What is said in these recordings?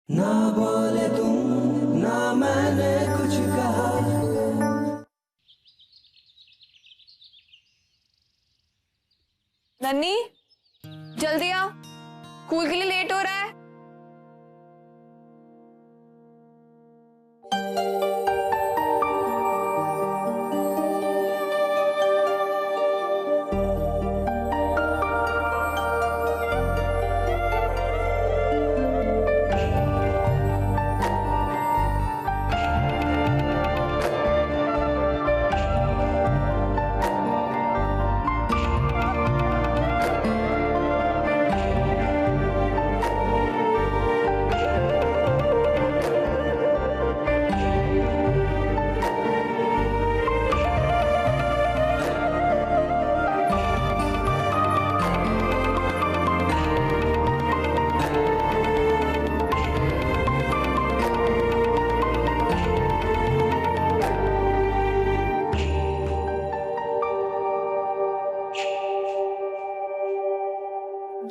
ना बोले तुम ना मैंने कुछ कहा। नन्नी जल्दी आ, स्कूल के लिए लेट हो रहा है।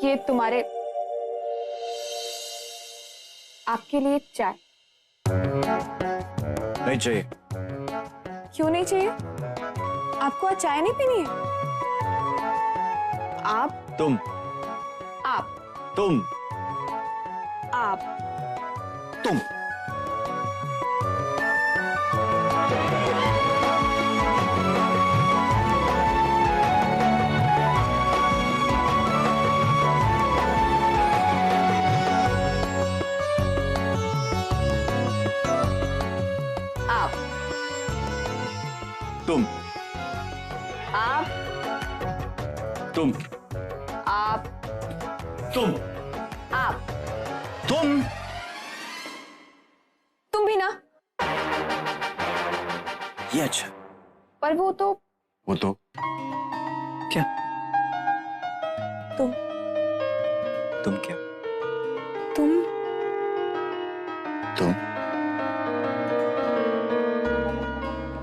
ये तुम्हारे आपके लिए चाय। नहीं चाहिए। क्यों नहीं चाहिए? आपको आज चाय नहीं पीनी है? आप तुम आप तुम आप तुम आप तुम आप तुम आप तुम आप तुम तुम भी ना। ये अच्छा। पर वो तो क्या? तुम तुम क्या? तुम तुम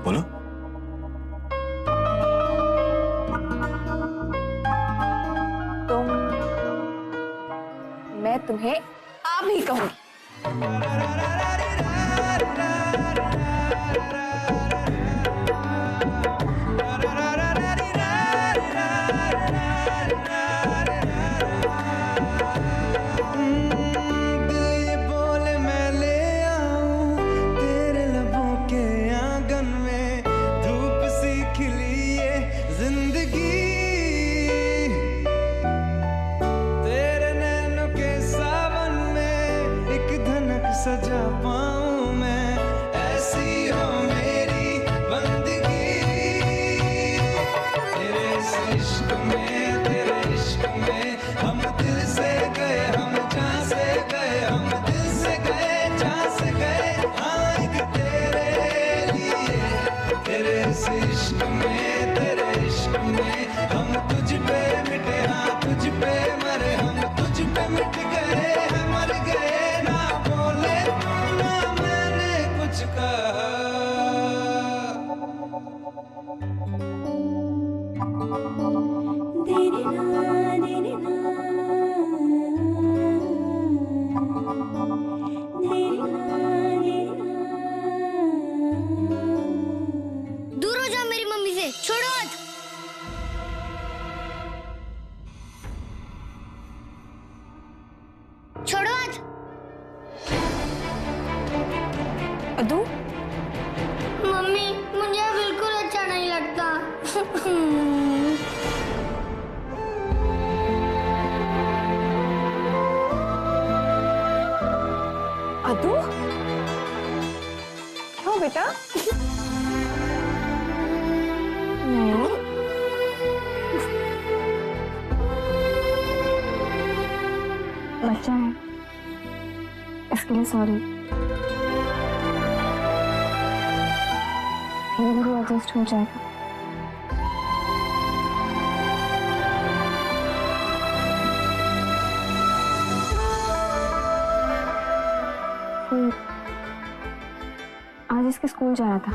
बोलो। तुम मैं तुम्हें आप ही कहूंगी। सजा पाऊं मैं ऐसी हो मेरी बंदगी। तेरे इश्क में हम दिल से गए, हम जहाँ से गए, हम दिल से गए जहाँ से गए। हाँ एक तेरे लिए, तेरे इश्क में हम तुझ पे मिटे, हाँ तुझ पे मरे, हम तुझ पे मिट गए हैं, मर गए। दूर हो जाओ मेरी मम्मी से, छोड़ो हाथ। छोड़ो हाथ। अदू मम्मी मुझे बिल्कुल अच्छा नहीं लगता। अदू क्यों बेटा? नहीं बच्चा है, इसके लिए सॉरी। धीरे धीरे एडजस्ट हो जाएगा। आज इसके स्कूल जाना था,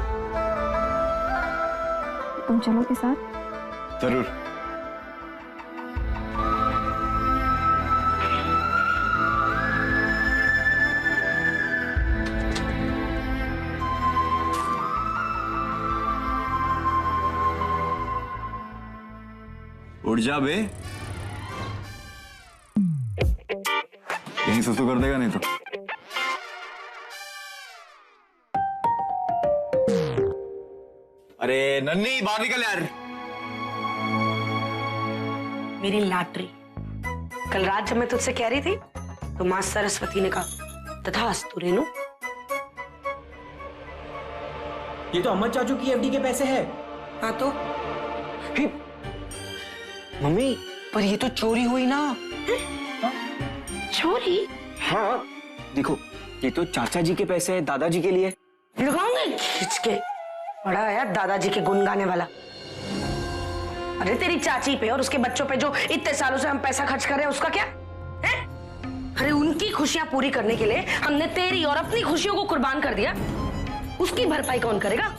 तुम चलो के साथ? जरूर। उठ जा बे, यहीं सुसु कर देगा नहीं तो। अरे नन्ही बाहर निकल यार। मेरी लाटरी, कल रात जब मैं तुझसे कह रही थी तो मां सरस्वती ने कहा तथास्तु रेणु। ये तो अम्मा चाचू की एफडी के पैसे है। हाँ तो मम्मी पर ये तो चोरी हुई ना। चोरी? हाँ देखो, ये तो चाचा जी के पैसे हैं दादाजी के लिए। लगाऊंगे खींच के। बड़ा है दादाजी के गुन गाने वाला। अरे तेरी चाची पे और उसके बच्चों पे जो इतने सालों से हम पैसा खर्च कर रहे हैं उसका क्या है? अरे उनकी खुशियां पूरी करने के लिए हमने तेरी और अपनी खुशियों को कुर्बान कर दिया, उसकी भरपाई कौन करेगा?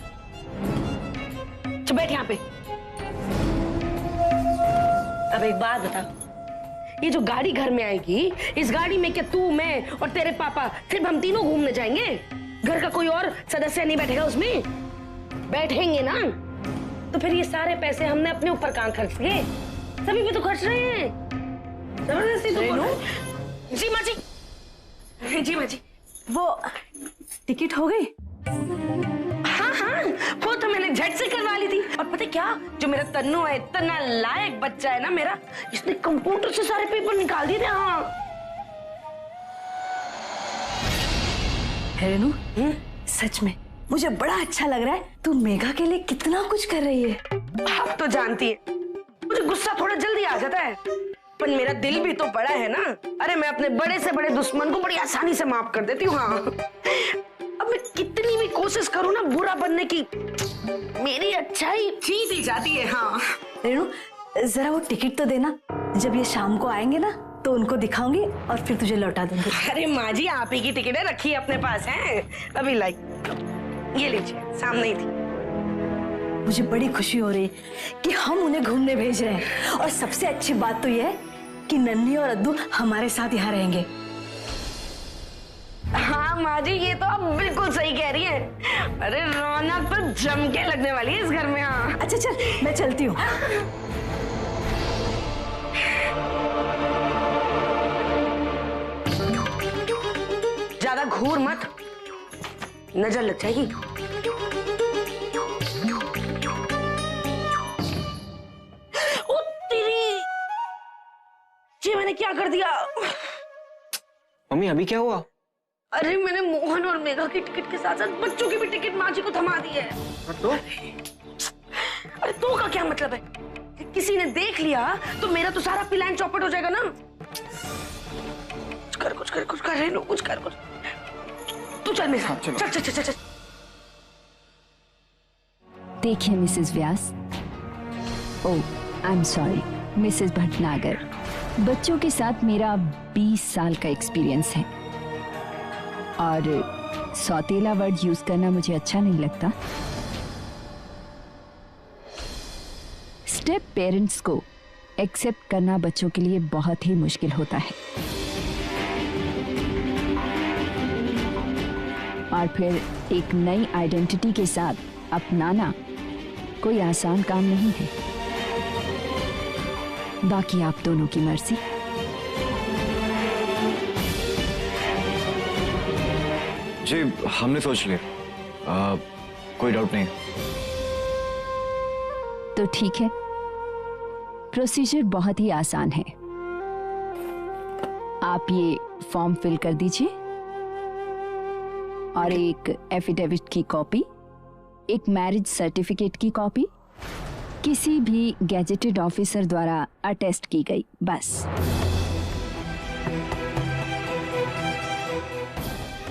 चल बैठ यहाँ पे। अब एक बात बता, ये जो गाड़ी घर में आएगी, इस गाड़ी में क्या तू, मैं और तेरे पापा सिर्फ हम तीनों घूमने जाएंगे? घर का कोई और सदस्य नहीं बैठेगा उसमें? बैठेंगे ना? तो फिर ये सारे पैसे हमने अपने ऊपर कहाँ खर्च किए? सभी पे तो खर्च रहे हैं जबरदस्ती। तो जी माँ जी, जी माँ जी। वो टिकट हो गई? हाँ हाँ, वो तो मैंने झट से करवा ली थी। और पता है क्या, जो मेरा तन्नू है, इतना लायक बच्चा है ना मेरा, इसने कंप्यूटर से सारे पेपर निकाल दिए थे। हाँ रेणु, सच में मुझे बड़ा अच्छा लग रहा है, तू मेघा के लिए कितना कुछ कर रही है। आप तो जानती है मुझे गुस्सा थोड़ा जल्दी आ जाता है, पर मेरा दिल भी तो बड़ा है ना। अरे मैं अपने बड़े से बड़े दुश्मन को बड़ी आसानी से माफ कर देती हूँ। हाँ, अब मैं कितनी भी कोशिश करूँ ना बुरा बनने की, मेरी अच्छाई जीत ही जाती है। हाँ रेणु, जरा वो टिकट तो देना, जब ये शाम को आएंगे ना तो उनको दिखाऊंगी और फिर तुझे लौटा दूंगी। अरे माँ जी, आप ही की टिकटें रखी है अपने पास हैं, अभी लाई, ये लीजिए, सामने ही थी। मुझे बड़ी खुशी हो रही कि हम उन्हें घूमने भेज रहे हैं, और सबसे अच्छी बात तो यह है कि नन्ही और अद्दू हमारे साथ यहाँ रहेंगे। हाँ माँ जी, ये तो आप बिल्कुल सही कह रही हैं। अरे रौनक तो जम के लगने वाली है इस घर में। हाँ अच्छा चल, मैं चलती हूँ। ज्यादा घूर मत, नजर लग जाएगी। ओ तेरी, ये मैंने क्या कर दिया? मम्मी अभी क्या हुआ? अरे मैंने मोहन और मेघा की टिकट के साथ साथ बच्चों की भी टिकट माँ जी को थमा दी है। तो अरे तो का क्या मतलब है? किसी ने देख लिया तो मेरा तो सारा प्लान चौपट हो जाएगा ना। कुछ कर रहे लोग, कुछ कर। तू चल मेरे साथ, चल। देखिए Mrs Vyas, oh I am sorry Mrs Bhatnagar, बच्चों के साथ मेरा 20 साल का एक्सपीरियंस है और सौतेला वर्ड यूज करना मुझे अच्छा नहीं लगता। स्टेप पेरेंट्स को एक्सेप्ट करना बच्चों के लिए बहुत ही मुश्किल होता है, और फिर एक नई आइडेंटिटी के साथ अपनाना कोई आसान काम नहीं है। बाकी आप दोनों की मर्जी। जी हमने सोच लिया, कोई डाउट नहीं। तो ठीक है, प्रोसीजर बहुत ही आसान है। आप ये फॉर्म फिल कर दीजिए और एक एफिडेविट की कॉपी, एक मैरिज सर्टिफिकेट की कॉपी, किसी भी गैजेटेड ऑफिसर द्वारा अटेस्ट की गई, बस।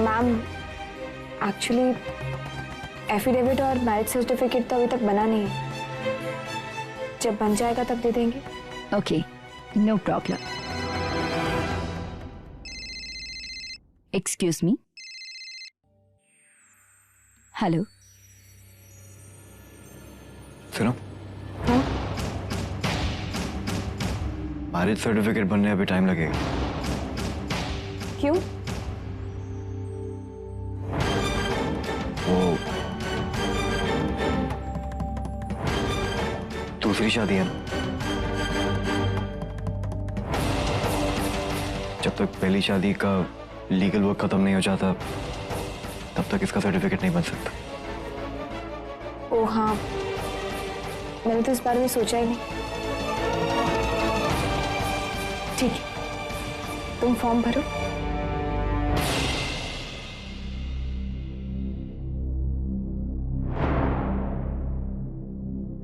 मैम, एक्चुअली एफिडेविट और मैरिज सर्टिफिकेट तो अभी तक बना नहीं है, जब बन जाएगा तब दे देंगे। Okay, no problem. Excuse me, hello. सुनो, मैरिज सर्टिफिकेट बनने अभी टाइम लगेगा। क्यों? वो दूसरी शादी है ना। जब तक पहली शादी का लीगल वर्क खत्म नहीं हो जाता तब तक इसका सर्टिफिकेट नहीं बन सकता। ओ हाँ, मैंने तो इस बारे में सोचा ही नहीं। ठीक है, तुम फॉर्म भरो।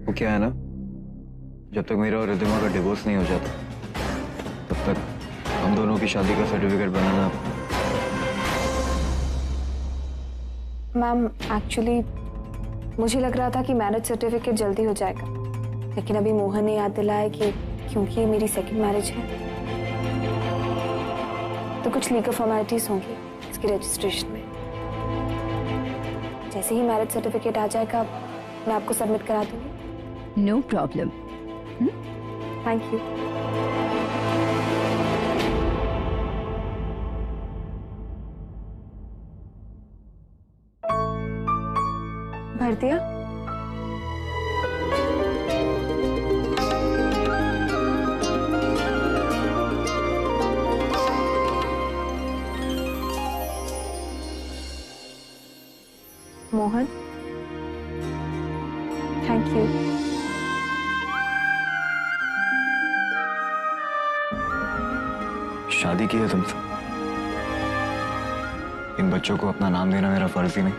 वो क्या है ना, जब तक मेरा और रिद्धिमा का डिवोर्स नहीं हो जाता तब तक हम दोनों की शादी का सर्टिफिकेट बनाना। मैम, एक्चुअली मुझे लग रहा था कि मैरिज सर्टिफिकेट जल्दी हो जाएगा, लेकिन अभी मोहन ने याद दिलाया कि क्योंकि ये मेरी सेकंड मैरिज है तो कुछ लीगल फॉर्मेलिटीज होंगी इसकी रजिस्ट्रेशन में। जैसे ही मैरिज सर्टिफिकेट आ जाएगा मैं आपको सबमिट करा दूंगी। No problem. Thank you. भर दिया? Mohan, thank you. शादी की है तुमसे, इन बच्चों को अपना नाम देना मेरा फर्ज ही नहीं,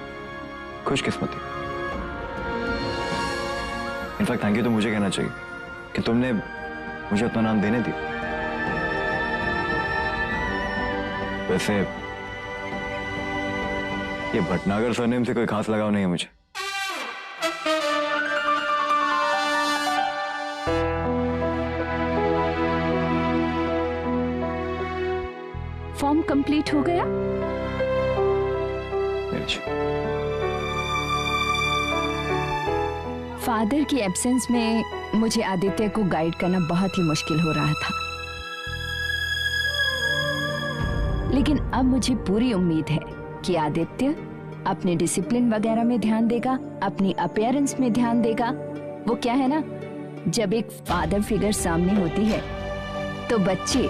खुशकिस्मती। इनफैक्ट थैंक यू तो मुझे कहना चाहिए कि तुमने मुझे अपना नाम देने दिया। वैसे ये भटनागर सरनेम से कोई खास लगाव नहीं है मुझे। फॉर्म कंप्लीट हो गया? फादर की एब्सेंस में मुझे आदित्य को गाइड करना बहुत ही मुश्किल हो रहा था, लेकिन अब मुझे पूरी उम्मीद है कि आदित्य अपने डिसिप्लिन वगैरह में ध्यान देगा, अपनी अपीयरेंस में ध्यान देगा। वो क्या है ना, जब एक फादर फिगर सामने होती है तो बच्चे,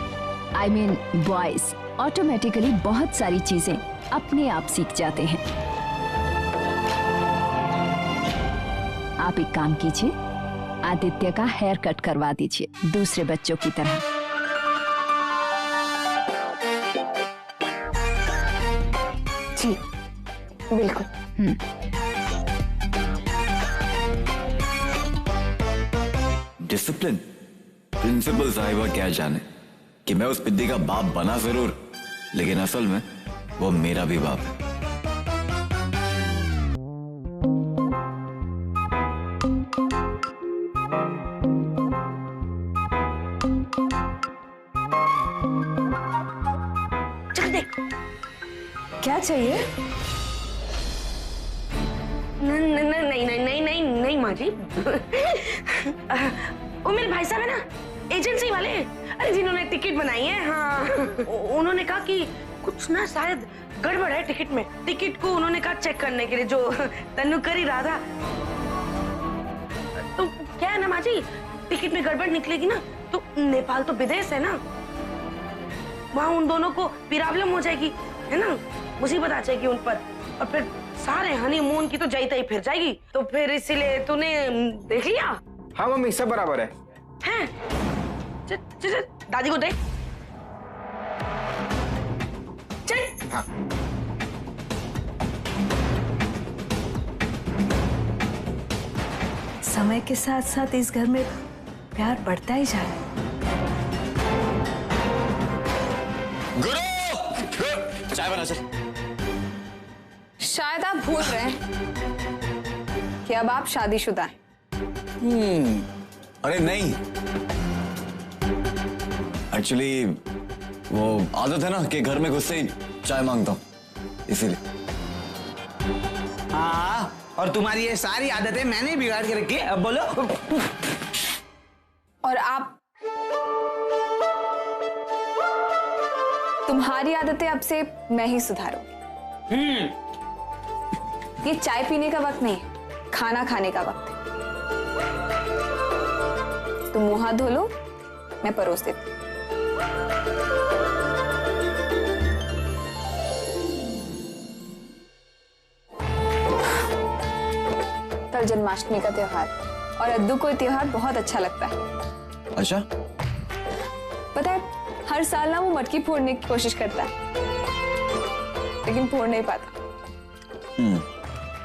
आई मीन बॉयज, ऑटोमेटिकली बहुत सारी चीजें अपने आप सीख जाते हैं। आप एक काम कीजिए, आदित्य का हेयर कट करवा दीजिए दूसरे बच्चों की तरह। जी बिल्कुल। डिसिप्लिन, प्रिंसिपल साहिबा क्या जाने कि मैं उस पिद्दी का बाप बना जरूर, लेकिन असल में वो मेरा भी बाप है। चल देख। क्या चाहिए? नहीं नहीं नहीं नहीं नहीं नहीं माँ जी। वो मेरे भाई साहब है ना, एजेंसी वाले, अरे जिन्होंने टिकट बनाई है। हाँ, उन्होंने कहा कि कुछ ना शायद गड़बड़ है टिकट में। टिकट को उन्होंने कहा चेक करने के लिए, जो तन्नू कर ही रहा था। तो क्या है ना माँ जी, टिकट में गड़बड़ निकलेगी ना तो नेपाल तो विदेश है ना, वहाँ उन दोनों को प्रॉब्लम हो जाएगी, है ना, मुसीबत आ जाएगी उन पर, और फिर सारे हनीमून की तो जाई तई फिर जाएगी। तो फिर इसीलिए तूने देख लिया? हाँ मम्मी, सब बराबर है। हैं? चल चल चल, दादी को दे। चल। हाँ। समय के साथ साथ इस घर में प्यार बढ़ता ही जा रहा है। गुरु, चाय बना चल। शायद आप भूल रहे हैं कि अब आप शादीशुदा हैं। अरे नहीं, एक्चुअली वो आदत है ना कि घर में घुसते ही चाय मांगता हूँ, इसीलिए। हाँ, और तुम्हारी ये सारी आदतें मैंने बिगाड़ के रखी है। अब बोलो। और आप, तुम्हारी आदतें अब से मैं ही सुधारूंगी। ये चाय पीने का वक्त नहीं है, खाना खाने का वक्त है। तुम मुंह हाथ धो लो, मैं परोस देती हूँ। और जन्माष्टमी का त्योहार, और अद्दू को ये त्योहार बहुत अच्छा लगता है। अच्छा, पता है, हर साल ना वो मटकी फोड़ने की कोशिश करता है, लेकिन फोड़ नहीं पाता।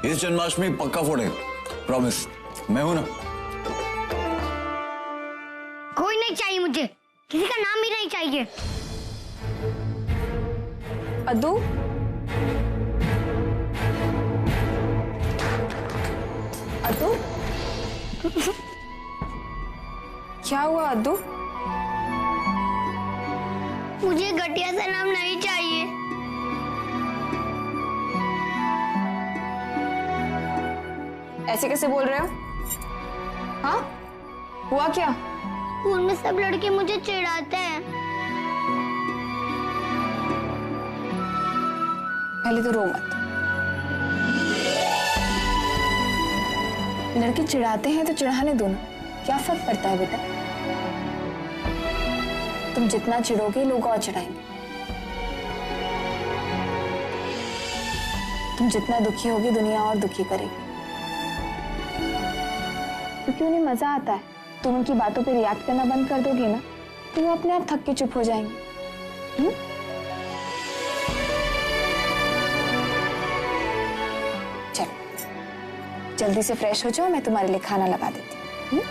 इस जन्माष्टमी पक्का फोड़ेगा, प्रॉमिस। मैं हूं ना। कोई नहीं चाहिए मुझे, किसी का नाम ही नहीं चाहिए। अद्दू, अद्दू, क्या हुआ अद्दू? मुझे घटिया सा नाम नहीं चाहिए। ऐसे कैसे बोल रहे हो? हाँ, हुआ क्या? स्कूल में सब लड़के मुझे चिढ़ाते हैं। पहले तो रो मत। लड़के चिढ़ाते हैं तो चिढ़ाने दो ना, क्या फर्क पड़ता है बेटा? तुम जितना चिढ़ोगे लोग और चिढ़ाएंगे। तुम जितना दुखी होगी दुनिया और दुखी करेगी, क्योंकि उन्हें मजा आता है। तुम उनकी बातों पे रिएक्ट करना बंद कर दोगे ना, तो वो अपने आप थक के चुप हो जाएंगे। चल, जल्दी से फ्रेश हो जाओ, मैं तुम्हारे लिए खाना लगा देती हूँ।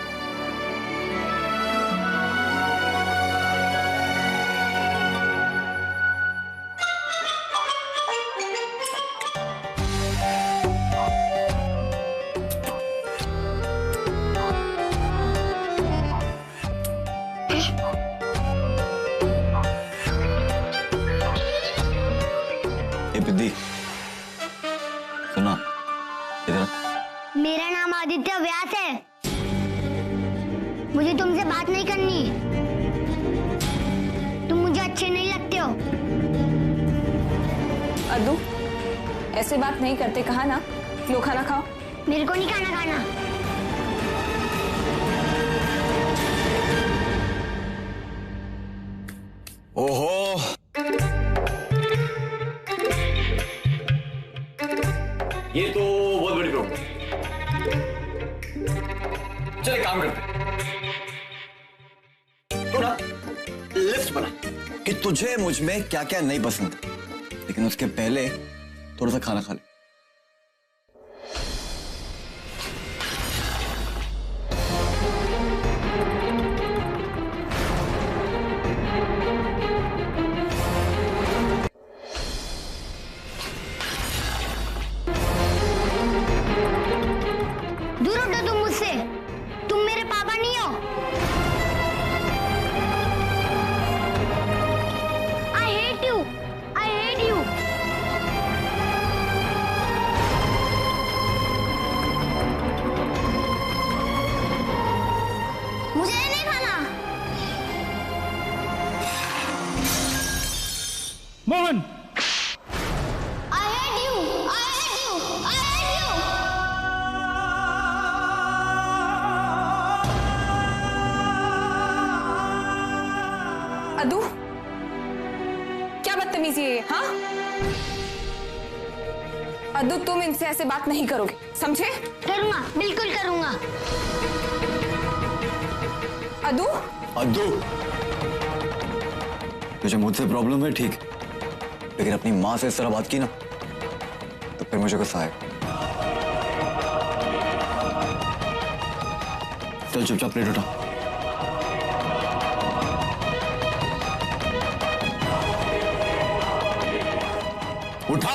पिद्दी, सुना इधर। मेरा नाम आदित्य व्यास है। मुझे तुमसे बात नहीं करनी। तुम मुझे अच्छे नहीं लगते हो। अद्दू, ऐसे बात नहीं करते, कहा ना। लो खाना खाओ। मेरे को नहीं खाना। ओहो, ये तो बहुत बड़ी प्रॉब्लम। चल काम करते, थोड़ा लिस्ट बना कि तुझे मुझ में क्या क्या नहीं पसंद, लेकिन उसके पहले थोड़ा सा खाना खा ले। दूर हटो तुम मुझसे। तुम मेरे पापा नहीं हो। I hate you. I hate you. मुझे ये नहीं खाना। Mohan, I hate you. I hate you. I hate you. अद्दू, क्या बदतमीजी है ये? हाँ, अद्दू, तुम इनसे ऐसे बात नहीं करोगे, समझे? करूंगा, बिल्कुल करूंगा। अद्दू, अद्दू, तुझे मुझसे प्रॉब्लम है ठीक, लेकिन अपनी माँ से इस तरह बात की ना तो फिर मुझे गुस्सा आएगा। चल चुपचाप प्लेट उठा। उठा।